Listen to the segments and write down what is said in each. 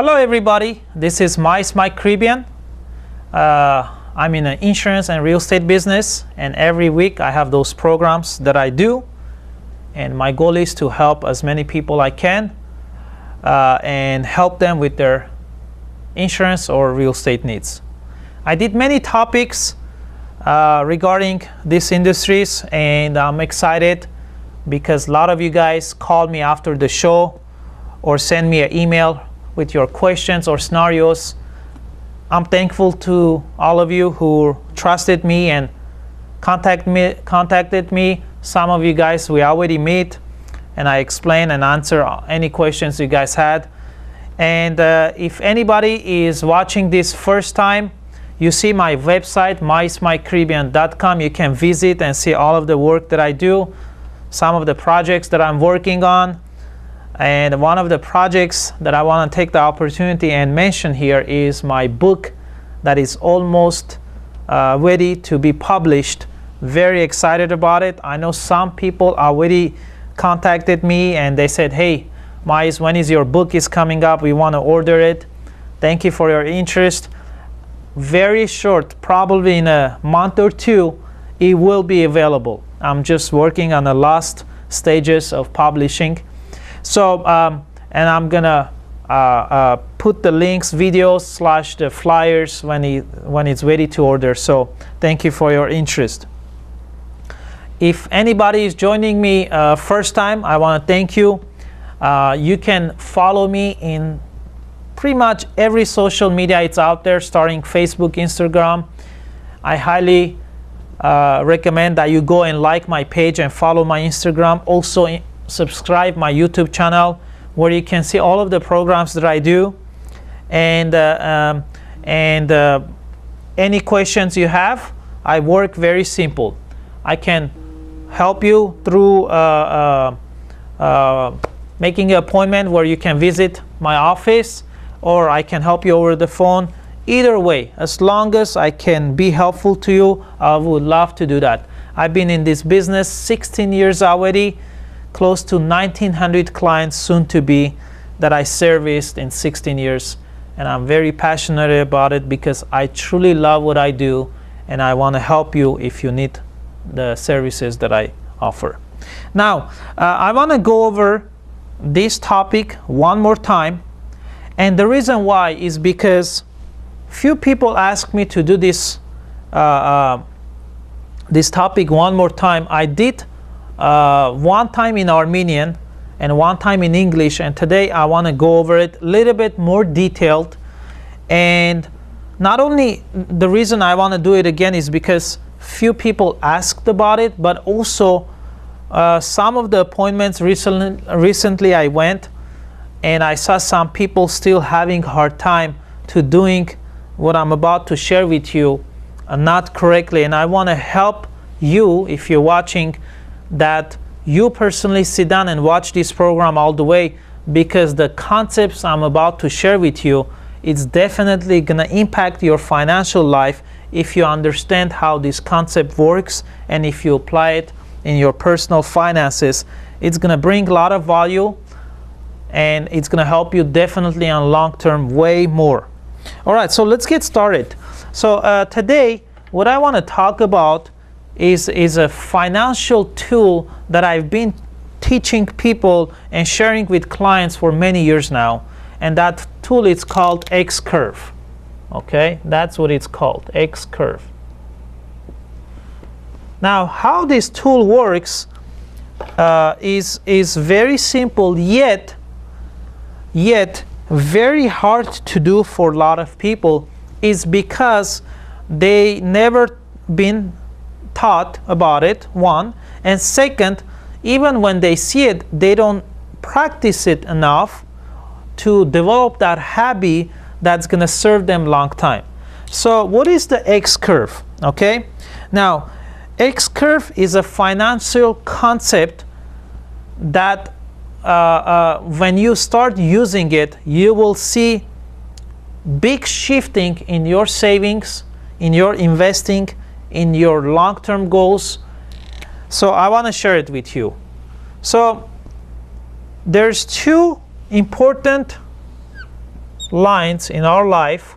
Hello everybody, this is Mike Caribbean. I'm in the insurance and real estate business, and every week I have those programs that I do, and my goal is to help as many people I can and help them with their insurance or real estate needs. I did many topics regarding these industries, and I'm excited because a lot of you guys called me after the show or send me an email with your questions or scenarios. I'm thankful to all of you who trusted me and contacted me. Some of you guys we already meet, and I explain and answer any questions you guys had. And if anybody is watching this first time, you see my website, mysmikecaribbean.com. You can visit and see all of the work that I do, some of the projects that I'm working on. And one of the projects that I want to take the opportunity and mention here is my book that is almost ready to be published. Very excited about it. I know some people already contacted me and they said, hey, Mais, when is your book is coming up? We want to order it. Thank you for your interest. Very short, probably in a month or two, it will be available. I'm just working on the last stages of publishing. So, and I'm gonna put the links, videos / the flyers when it's ready to order. So, thank you for your interest. If anybody is joining me first time, I want to thank you. You can follow me in pretty much every social media it's out there, starting Facebook, Instagram. I highly recommend that you go and like my page and follow my Instagram. Also, subscribe my YouTube channel where you can see all of the programs that I do, and any questions you have. I work very simple. I can help you through making an appointment where you can visit my office, or I can help you over the phone. Either way, as long as I can be helpful to you, I would love to do that. I've been in this business 16 years already, close to 1,900 clients soon to be that I serviced in 16 years. And I'm very passionate about it because I truly love what I do, and I want to help you if you need the services that I offer. Now, I want to go over this topic one more time. And the reason why is because few people ask me to do this this topic one more time. I did one time in Armenian and one time in English, and today I want to go over it a little bit more detailed. And not only the reason I want to do it again is because few people asked about it, but also some of the appointments recently I went, and I saw some people still having a hard time to doing what I'm about to share with you not correctly. And I want to help you, if you're watching, that you personally sit down and watch this program all the way, because the concepts I'm about to share with you, it's definitely going to impact your financial life if you understand how this concept works, and if you apply it in your personal finances. It's going to bring a lot of value, and it's going to help you definitely on long term way more. All right, so let's get started. So today what I want to talk about is a financial tool that I've been teaching people and sharing with clients for many years now. And that tool is called X-Curve. Okay, that's what it's called, X-Curve. Now, how this tool works is very simple, yet very hard to do for a lot of people, is because they never been taught about it, one, and second, even when they see it, they don't practice it enough to develop that habit that's going to serve them long time. So what is the X-Curve? Okay, now X-Curve is a financial concept that when you start using it, you will see big shifting in your savings, in your investing, in your long-term goals. So I want to share it with you. So there's two important lines in our life,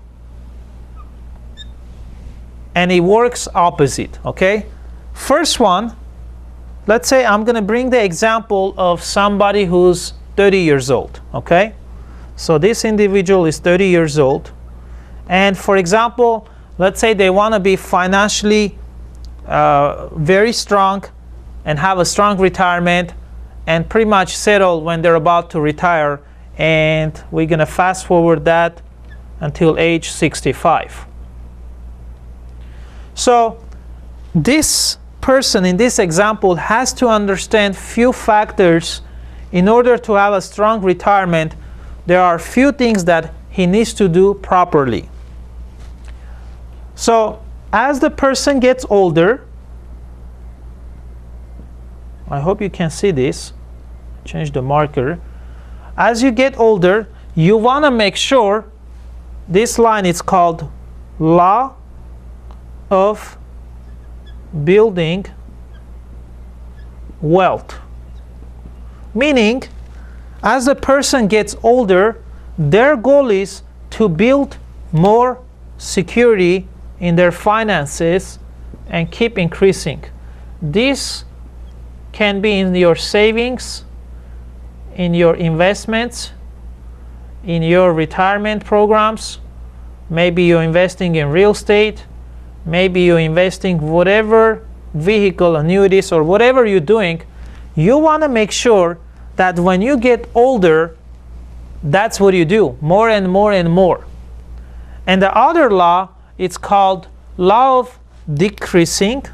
and it works opposite, okay? First one, let's say I'm going to bring the example of somebody who's 30 years old, okay? So this individual is 30 years old, and for example, let's say they want to be financially very strong and have a strong retirement and pretty much settle when they're about to retire, and we're going to fast forward that until age 65. So this person in this example has to understand few factors in order to have a strong retirement. There are few things that he needs to do properly. So as the person gets older, I hope you can see this. Change the marker. As you get older, you want to make sure this line is called law of building wealth. Meaning, as the person gets older, their goal is to build more security in their finances and keep increasing. This can be in your savings, in your investments, in your retirement programs. Maybe you're investing in real estate. Maybe you're investing whatever vehicle, annuities, or whatever you're doing. You want to make sure that when you get older, that's what you do, more and more and more. And the other law, it's called law of decreasing.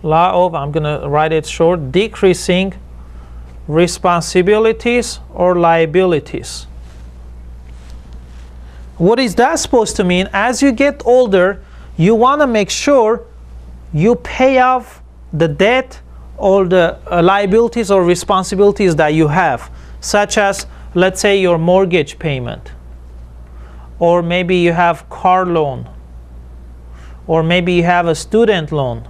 Law of, I'm going to write it short, decreasing responsibilities or liabilities. What is that supposed to mean? As you get older, you want to make sure you pay off the debt or the liabilities or responsibilities that you have, such as, let's say, your mortgage payment, or maybe you have car loan, or maybe you have a student loan,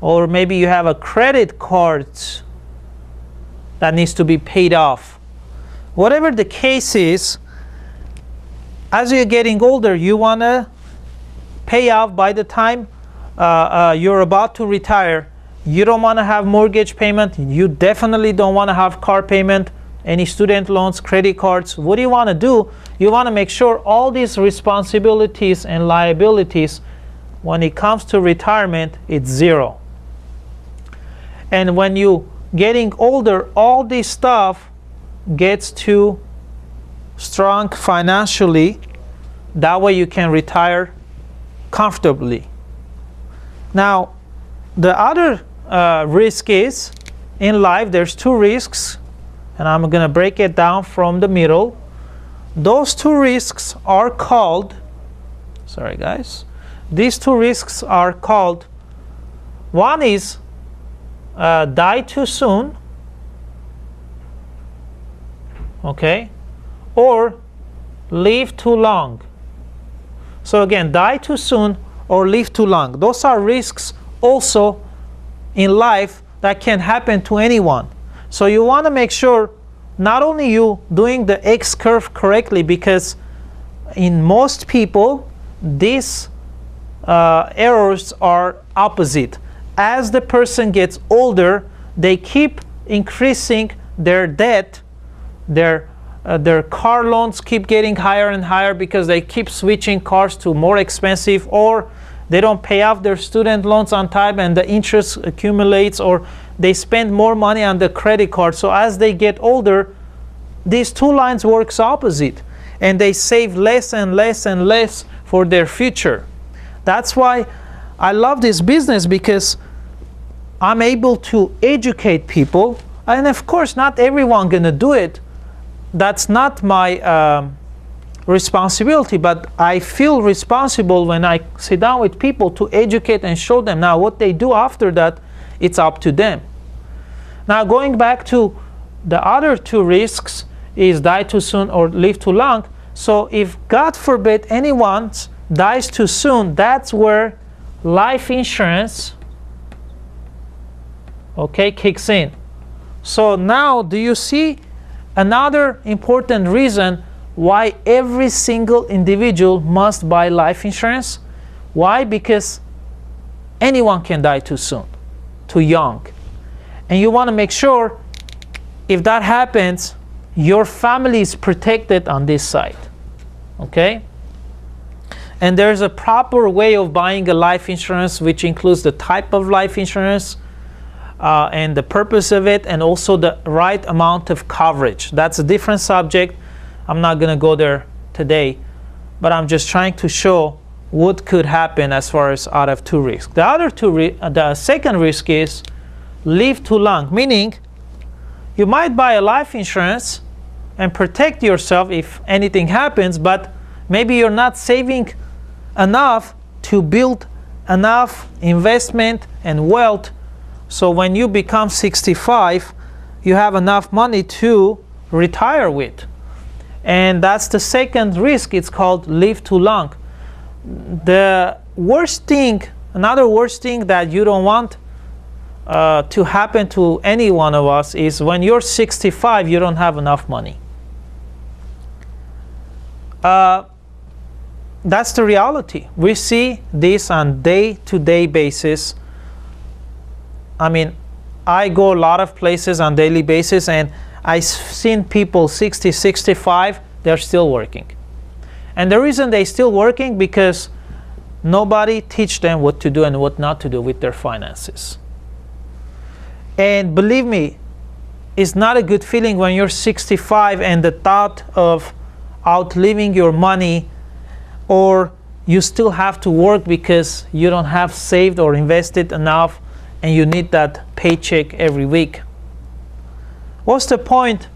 or maybe you have a credit card that needs to be paid off. Whatever the case is, as you're getting older, you want to pay off by the time you're about to retire. You don't want to have mortgage payment. You definitely don't want to have car payment, any student loans, credit cards. What do you want to do? You want to make sure all these responsibilities and liabilities, when it comes to retirement, it's zero. And when you getting older, all this stuff gets too strong financially. That way you can retire comfortably. Now, the other risk is, in life, there's two risks, and I'm going to break it down from the middle. Those two risks are called, sorry guys, these two risks are called, one is die too soon, okay, or live too long. So again, die too soon or live too long. Those are risks also in life that can happen to anyone. So you want to make sure not only you doing the X curve correctly, because in most people these errors are opposite. As the person gets older, they keep increasing their debt, their car loans keep getting higher and higher because they keep switching cars to more expensive, or they don't pay off their student loans on time and the interest accumulates, or they spend more money on the credit card. So as they get older, these two lines works opposite, and they save less and less and less for their future. That's why I love this business, because I'm able to educate people, and of course not everyone gonna do it. That's not my responsibility, but I feel responsible when I sit down with people to educate and show them. Now what they do after that, it's up to them. Now going back to the other two risks is die too soon or live too long. So if God forbid anyone dies too soon, that's where life insurance, okay, kicks in. So now do you see another important reason why every single individual must buy life insurance. Why? Because anyone can die too soon, too young. And you want to make sure if that happens, your family is protected on this side. Okay? And there's a proper way of buying a life insurance, which includes the type of life insurance and the purpose of it, and also the right amount of coverage. That's a different subject. I'm not going to go there today, but I'm just trying to show what could happen as far as out of two risks. The second risk is live too long, meaning you might buy a life insurance and protect yourself if anything happens, but maybe you're not saving enough to build enough investment and wealth, so when you become 65, you have enough money to retire with. And that's the second risk. It's called live too long. The worst thing, another worst thing that you don't want to happen to any one of us is when you're 65, you don't have enough money. That's the reality. We see this on day-to-day basis. I mean, I go a lot of places on daily basis, and I've seen people 60, 65, they're still working. And the reason they're still working, because nobody teach them what to do and what not to do with their finances. And believe me, it's not a good feeling when you're 65 and the thought of outliving your money, or you still have to work because you don't have saved or invested enough and you need that paycheck every week. What's the point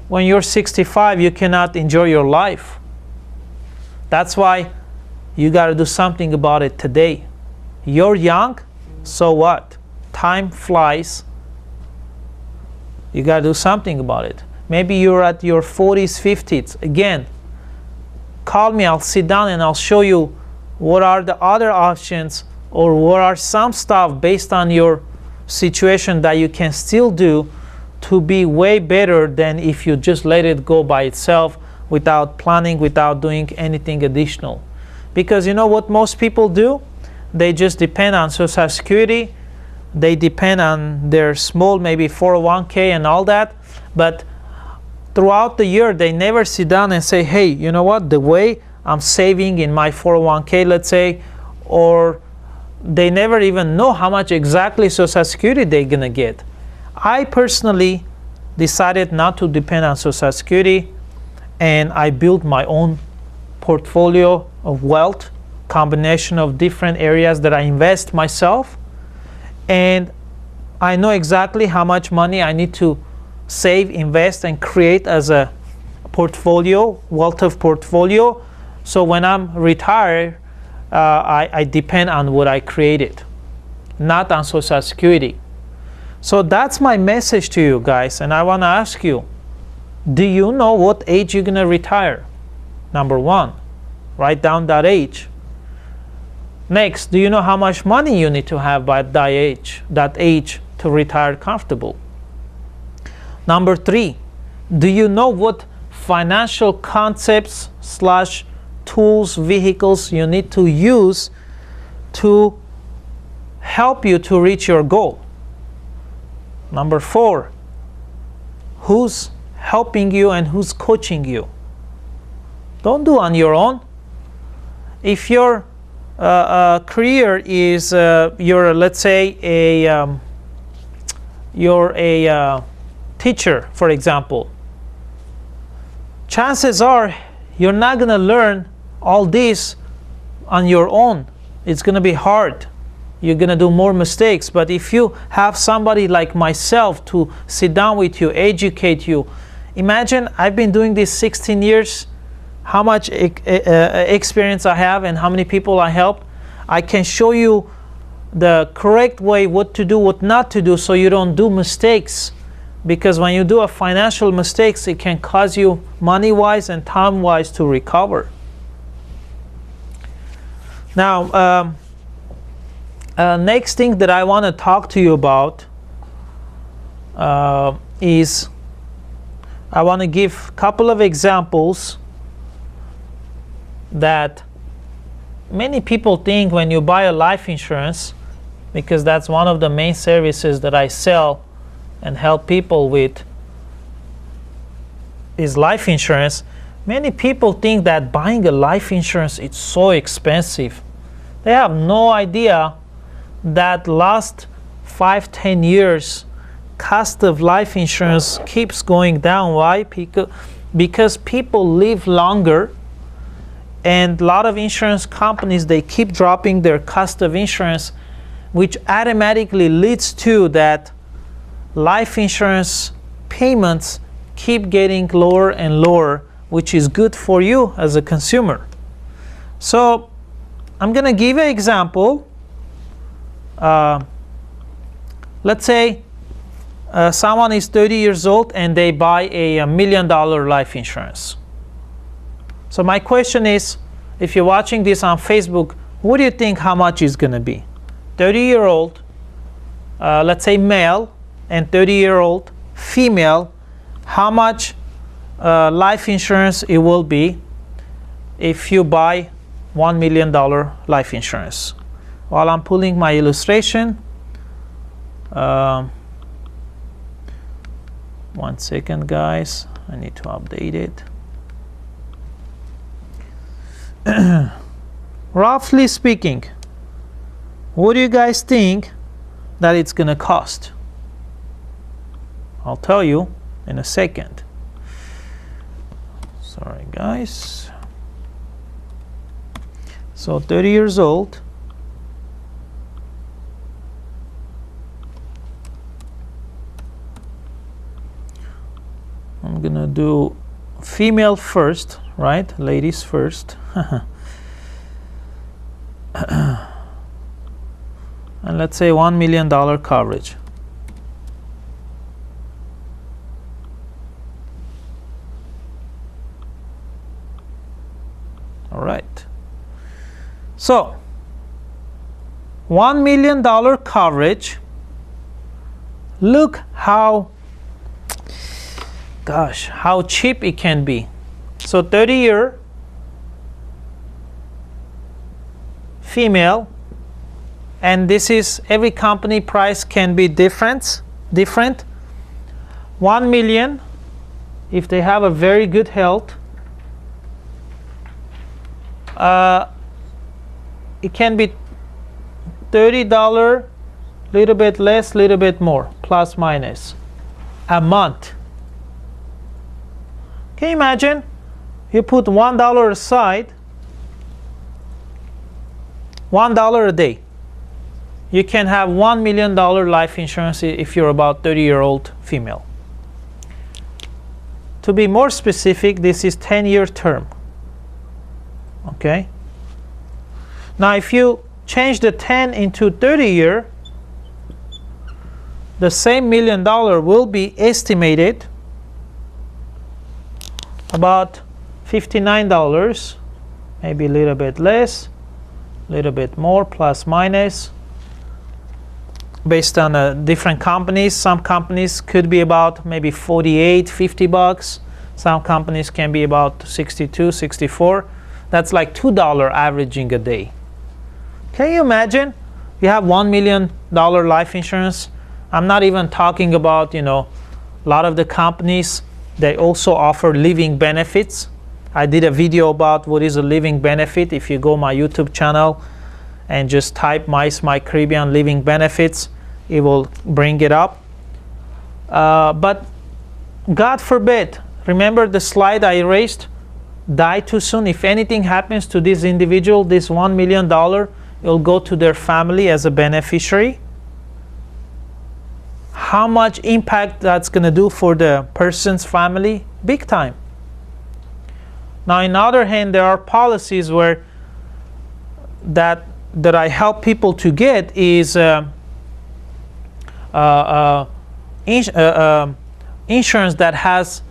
when you're 65 you cannot enjoy your life? That's why you got to do something about it today. You're young, so what? Time flies. You got to do something about it. Maybe you're at your 40s, 50s. Again, call me, I'll sit down and I'll show you what are the other options, or what are some stuff based on your situation that you can still do to be way better than if you just let it go by itself without planning, without doing anything additional. Because you know what most people do? They just depend on Social Security. They depend on their small, maybe 401k and all that. But throughout the year, they never sit down and say, hey, you know what? The way I'm saving in my 401k, let's say, or they never even know how much exactly Social Security they're going to get. I personally decided not to depend on Social Security, and I built my own portfolio of wealth, combination of different areas that I invest myself, and I know exactly how much money I need to save, invest, and create as a portfolio, wealth of portfolio. So when I'm retired, I depend on what I created, not on Social Security. So that's my message to you guys, and I want to ask you, do you know what age you're going to retire? Number one, write down that age. Next, do you know how much money you need to have by that age to retire comfortable? Number three, do you know what financial concepts / tools, vehicles you need to use to help you to reach your goal? Number four, who's helping you and who's coaching you? Don't do on your own. If your career is you're, let's say, you're a teacher, for example, chances are you're not going to learn all this on your own. It's going to be hard. You're going to do more mistakes. But if you have somebody like myself to sit down with you, educate you, imagine I've been doing this 16 years, how much experience I have and how many people I helped. I can show you the correct way, what to do, what not to do, so you don't do mistakes. Because when you do a financial mistakes, it can cause you money-wise and time-wise to recover. Now, next thing that I want to talk to you about is I want to give a couple of examples that many people think when you buy a life insurance, because that's one of the main services that I sell and help people with, is life insurance. Many people think that buying a life insurance is so expensive. They have no idea that last 5-10 years cost of life insurance keeps going down. Why? Because people live longer, and a lot of insurance companies, they keep dropping their cost of insurance, which automatically leads to that life insurance payments keep getting lower and lower, which is good for you as a consumer. So I'm going to give you an example. Let's say someone is 30 years old and they buy a $1 million life insurance. So my question is, if you're watching this on Facebook, what do you think how much is going to be? 30-year-old, let's say male, and 30-year-old female, how much life insurance it will be if you buy $1 million life insurance? While I'm pulling my illustration, 1 second guys, I need to update it. Roughly speaking, what do you guys think that it's gonna cost? I'll tell you in a second. Sorry guys. So 30 years old, I'm gonna do female first, right? Ladies first. And let's say $1 million coverage. All right. So $1 million coverage. Look how cheap it can be. So 30-year female, and this is every company price can be different. 1 million if they have a very good health. It can be $30, little bit less, little bit more, plus minus, a month. Can you imagine? You put $1 aside, $1 a day. You can have $1 million life insurance if you're about 30-year-old female. To be more specific, this is 10-year term. Okay? Now if you change the 10 into 30-year, the same $1 million will be estimated about $59, maybe a little bit less, a little bit more, plus minus, based on different companies. Some companies could be about maybe $48-50. Some companies can be about $62-64. That's like $2 averaging a day. Can you imagine? You have $1 million life insurance. I'm not even talking about, a lot of the companies, they also offer living benefits. I did a video about what is a living benefit. If you go my YouTube channel and just type My Caribbean living benefits, it will bring it up. But God forbid, remember the slide I erased? Die too soon. If anything happens to this individual, this $1 million, it will go to their family as a beneficiary. How much impact that's going to do for the person's family? Big time. Now, on the other hand, there are policies where that I help people to get is insurance that has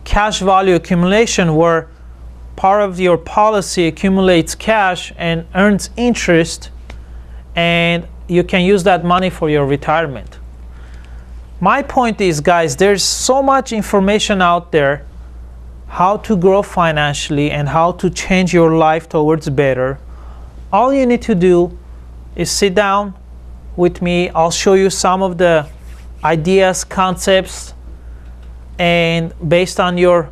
cash value accumulation, where part of your policy accumulates cash and earns interest, and you can use that money for your retirement. My point is, guys, there's so much information out there how to grow financially and how to change your life towards better. All you need to do is sit down with me. I'll show you some of the ideas, concepts, and based on your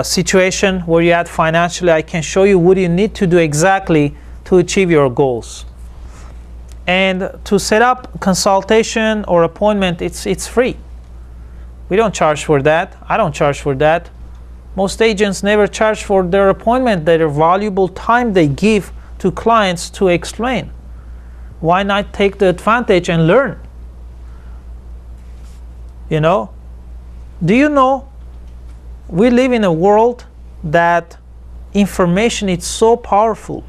situation where you're at financially, I can show you what you need to do exactly to achieve your goals. And to set up consultation or appointment, it's free. We don't charge for that. I don't charge for that. Most agents never charge for their appointment, their valuable time they give to clients to explain. Why not take the advantage and learn? You know? Do you know we live in a world that information is so powerful?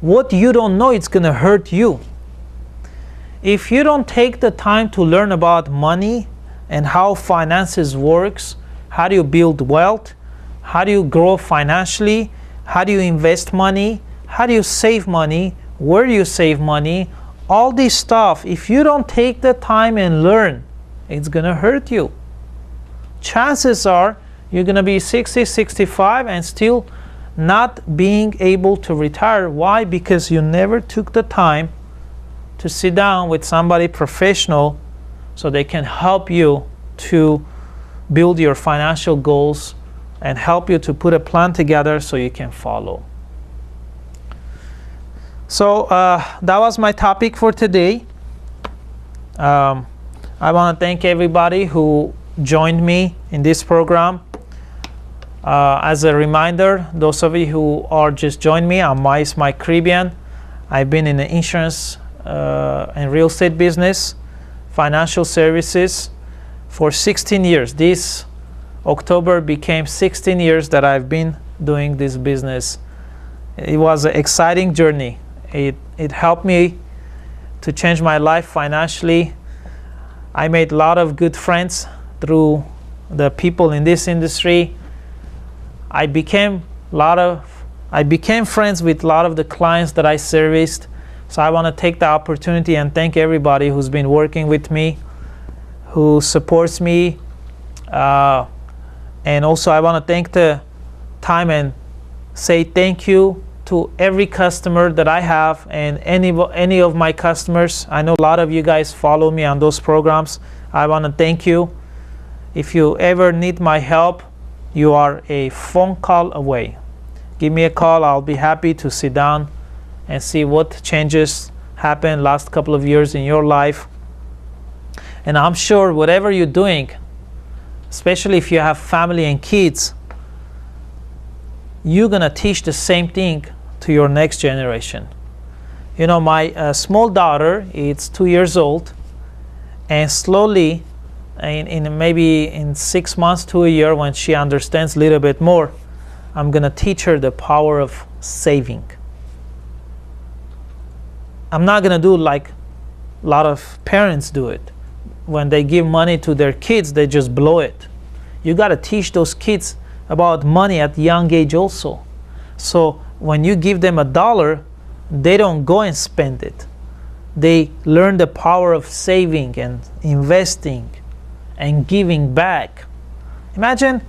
What you don't know, it's going to hurt you. If you don't take the time to learn about money and how finances works, how do you build wealth, how do you grow financially, how do you invest money, how do you save money, where do you save money, all this stuff, if you don't take the time and learn, it's going to hurt you. Chances are you're going to be 60, 65 and still not being able to retire. Why? Because you never took the time to sit down with somebody professional so they can help you to build your financial goals and help you to put a plan together so you can follow. So that was my topic for today. I want to thank everybody who joined me in this program. As a reminder, those of you who are just joined me, I'm Mike Caribbean. I've been in the insurance and real estate business, financial services for 16 years. This October became 16 years that I've been doing this business. It was an exciting journey. It helped me to change my life financially. I made a lot of good friends through the people in this industry. I became friends with a lot of the clients that I serviced. So I want to take the opportunity and thank everybody who's been working with me, who supports me. And also I want to take the time and say thank you to every customer that I have and any of my customers. I know a lot of you guys follow me on those programs. I want to thank you. If you ever need my help, you are a phone call away. Give me a call. I'll be happy to sit down and see what changes happened last couple of years in your life. And I'm sure whatever you're doing, especially if you have family and kids, you're going to teach the same thing to your next generation. You know, my small daughter is 2 years old, and slowly, maybe in 6 months to a year, when she understands a little bit more, I'm going to teach her the power of saving. I'm not going to do like a lot of parents do it. When they give money to their kids, they just blow it. You got to teach those kids about money at a young age also. So when you give them $1, they don't go and spend it. They learn the power of saving and investing and giving back. Imagine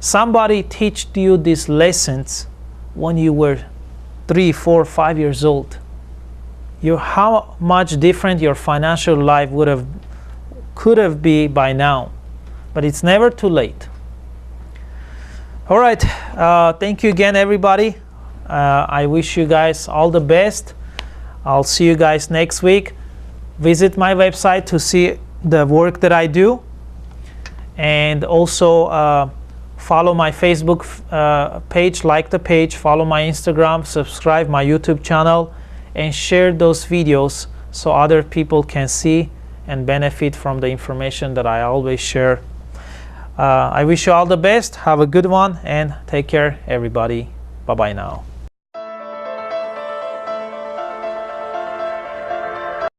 somebody teached you these lessons when you were 3, 4, 5 years old. How much different your financial life could have been by now. But it's never too late. All right. Thank you again, everybody. I wish you guys all the best. I'll see you guys next week. Visit my website to see the work that I do. And also follow my Facebook page, like the page, follow my Instagram, subscribe my YouTube channel, and share those videos so other people can see and benefit from the information that I always share. I wish you all the best. Have a good one and take care, everybody. Bye-bye now.